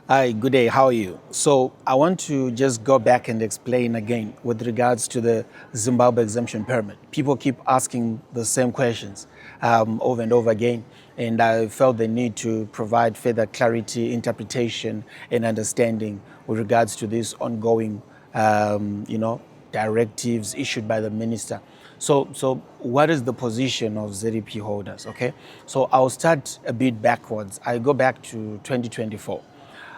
Hi, good day. How are you? So I want to just go back and explain again with regards to the Zimbabwe exemption permit. People keep asking the same questions over and over again, and I felt the need to provide further clarity, interpretation, and understanding with regards to this ongoing, directives issued by the minister. So what is the position of ZEP holders? Okay, so I'll start a bit backwards. I go back to 2024.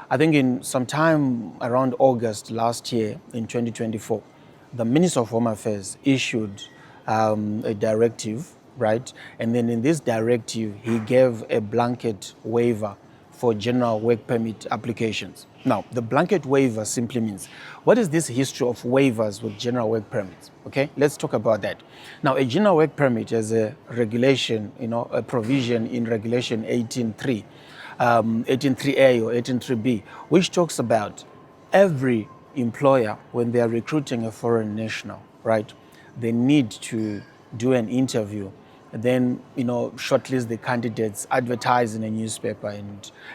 I think in sometime around August last year, in 2024, the Minister of Home Affairs issued a directive, right? And then in this directive, he gave a blanket waiver for general work permit applications. Now, the blanket waiver simply means, what is this history of waivers with general work permits? Okay, let's talk about that. Now, a general work permit is a regulation, a provision in Regulation 18.3 18.3A or 18.3B, which talks about every employer, when they are recruiting a foreign national, right, they need to do an interview, then, shortlist the candidates, advertise in a newspaper,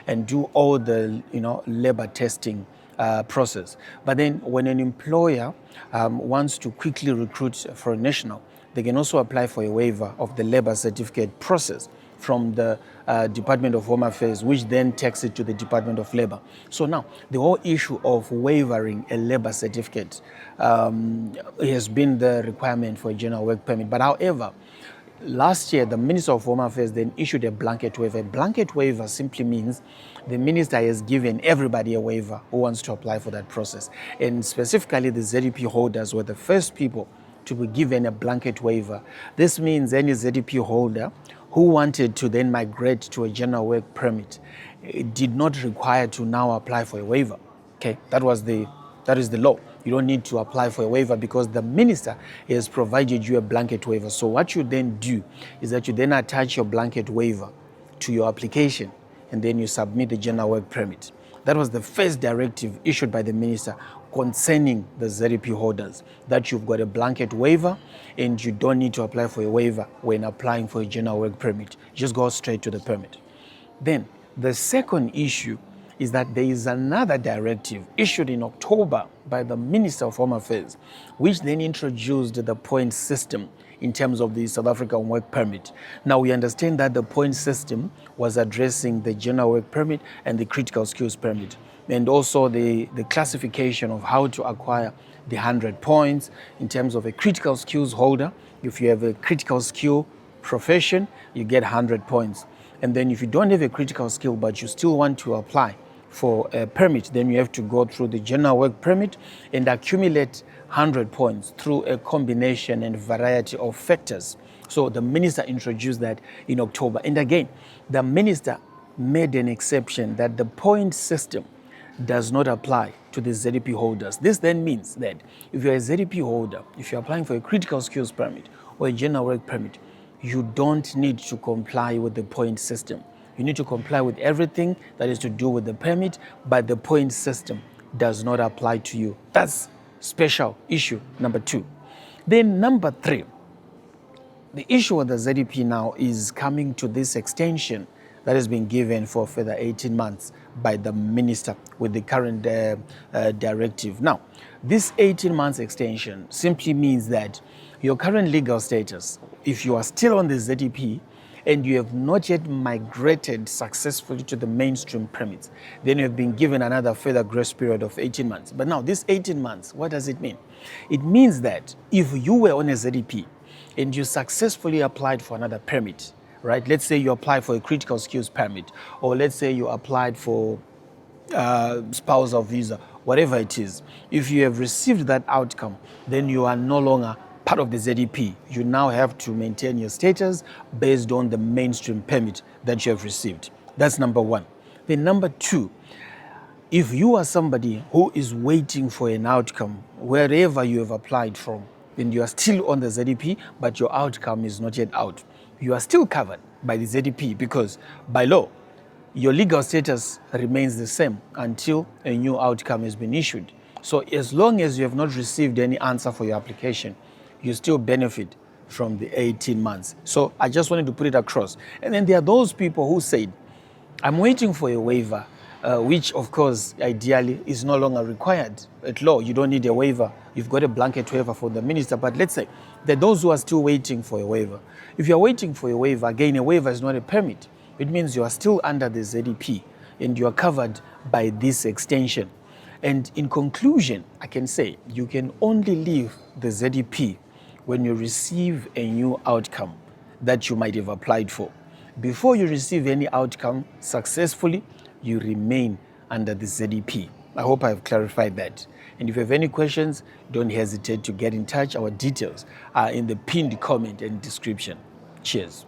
and do all the, labor testing process. But then when an employer wants to quickly recruit a foreign national, they can also apply for a waiver of the labor certificate process from the Department of Home Affairs, which then takes it to the Department of Labor. So now, the whole issue of waivering a labor certificate has been the requirement for a general work permit. But however, last year, the Minister of Home Affairs then issued a blanket waiver. A blanket waiver simply means the minister has given everybody a waiver who wants to apply for that process. And specifically, the ZEP holders were the first people to be given a blanket waiver. This means any ZEP holder who wanted to then migrate to a general work permit did not require to now apply for a waiver. Okay, that is the law. You don't need to apply for a waiver because the minister has provided you a blanket waiver. So what you then do is that you then attach your blanket waiver to your application, and then you submit the general work permit. That was the first directive issued by the minister concerning the ZEP holders, that you've got a blanket waiver and you don't need to apply for a waiver when applying for a general work permit. Just go straight to the permit. Then the second issue is that there is another directive issued in October by the Minister of Home Affairs, which then introduced the point system in terms of the South African work permit. Now, we understand that the point system was addressing the general work permit and the critical skills permit, and also the classification of how to acquire the 100 points in terms of a critical skills holder. If you have a critical skill profession, you get 100 points. And then if you don't have a critical skill, but you still want to apply for a permit, then you have to go through the general work permit and accumulate 100 points through a combination and variety of factors. So the minister introduced that in October. And again, the minister made an exception that the point system does not apply to the ZEP holders. This then means that if you're a ZEP holder, if you're applying for a critical skills permit or a general work permit, you don't need to comply with the point system. You need to comply with everything that is to do with the permit, but the point system does not apply to you. That's special issue number 2. Then number 3, the issue with the ZEP now is coming to this extension that has been given for further 18 months by the minister with the current directive. Now, this 18 months extension simply means that your current legal status, if you are still on the ZEP and you have not yet migrated successfully to the mainstream permits, then you have been given another further grace period of 18 months. But now, this 18 months, what does it mean? It means that if you were on a ZEP and you successfully applied for another permit, right? Let's say you applied for a critical skills permit, or let's say you applied for spousal visa, whatever it is. If you have received that outcome, then you are no longer part of the ZEP. You now have to maintain your status based on the mainstream permit that you have received. That's number 1. Then number 2, if you are somebody who is waiting for an outcome wherever you have applied from, and you are still on the ZEP, but your outcome is not yet out, you are still covered by the ZEP because by law, your legal status remains the same until a new outcome has been issued. So as long as you have not received any answer for your application, you still benefit from the 18 months. So I just wanted to put it across. And then there are those people who said, I'm waiting for a waiver, which of course ideally is no longer required at law. You don't need a waiver. You've got a blanket waiver for the minister. But let's say that those who are still waiting for a waiver, if you're waiting for a waiver, again, a waiver is not a permit. It means you are still under the ZEP and you are covered by this extension. And in conclusion, I can say you can only leave the ZEP when you receive a new outcome that you might have applied for. Before you receive any outcome successfully, you remain under the ZEP. I hope I've clarified that. And if you have any questions, don't hesitate to get in touch. Our details are in the pinned comment and description. Cheers.